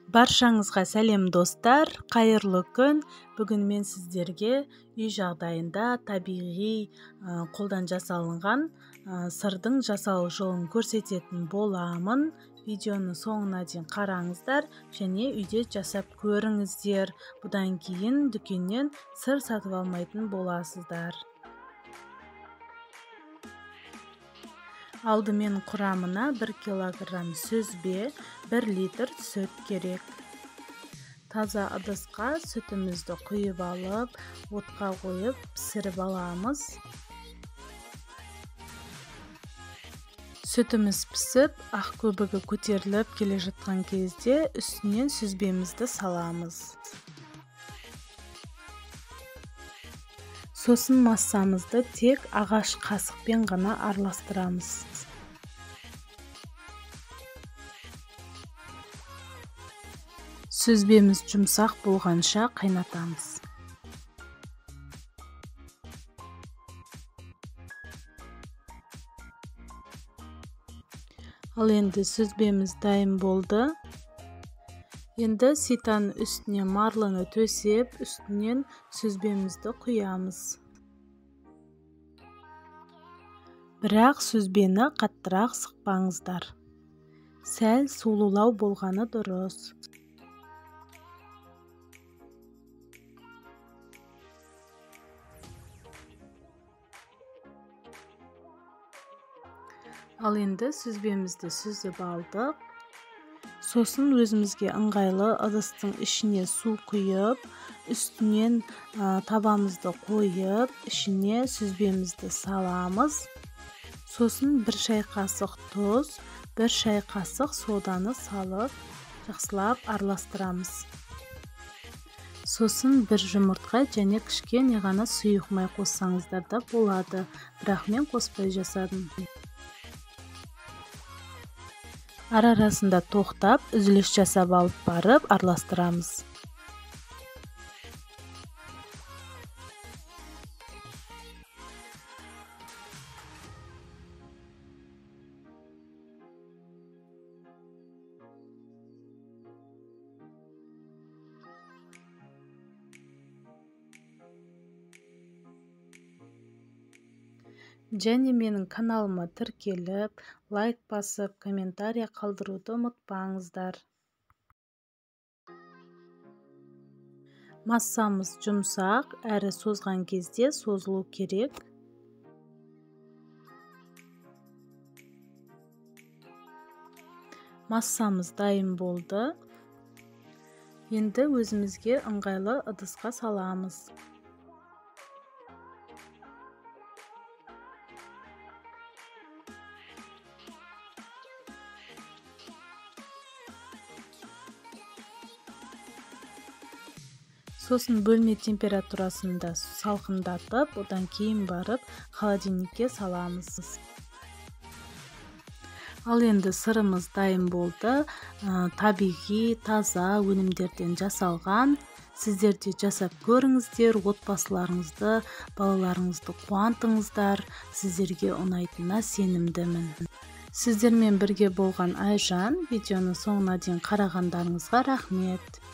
Баршаңызға сәлем достар, қайырлы күн. Бүгін мен сіздерге үй жағдайында табиғи қолдан жасалынған сырдың жасалу жолын көрсететін боламын. Видеоны соңына дейін қараңыздар және үйде жасап көріңіздер. Бұдан кейін дүкеннен сыр сатып алмайтын боласыздар. Алдымен құрамына 1 килограмм сүзбе, 1 литр сүт керек. Таза ыдысқа сүтімізді құйып алып, отқа қойып пісіріп аламыз. Сүтіміз пісіп, ақ көбігі көтеріліп келе жатқан кезде үстінен сүзбемізді саламыз. Сосын массамызды тек ағаш қасықпен ғана араластырамыз. Сүзбеміз жұмсақ болғанша қайнатамыз. Ал енді сүзбеміз дайын болды. Енді ситаның үстіне марлыны төсеп, үстінен сүзбемізді құямыз. Бірақ сүзбені қаттырақ сықпаңыздар. Сәл сулылау болғаны дұрыс. Ал енді сүзбемізді сүзіп алдық. Сосын өзімізге ыңғайлы ыдыстың ішіне су құйып, үстінен табамызды қойып, ішіне сүзбемізді саламыз. Сосын 1 шай қасық тұз, 1 шай қасық соданы салып, жақсылап араластырамыз. Сосын 1 жұмыртқа және кішкене ғана сұйық май қоссаңыздар да болады, бірақ мен қоспай жасадым. Ара-арасында тоқтап, үзіліс жасап алып барып араластырамыз. Және менің каналыма тіркеліп, лайк басып, комментария қалдыруды ұмытпаңыздар. Массамыз жұмсақ, әрі созған кезде созылу керек. Массамыз дайын болды. Енді өзімізге ыңғайлы ыдысқа саламыз. Сосын бөлме температурасында салқындатып, одан кейін барып холодильникке саламыз. Ал енді сырымыз дайын болды. Табиғи, таза өнімдерден жасалған. Сіздер де жасап көріңіздер, отбасыларыңызды, балаларыңызды қуантыңыздар. Сіздерге ұнайтынына сенімдімін. Сіздермен бірге болған Айжан. Видеоны соңына дейін қарағандарыңызға рахмет.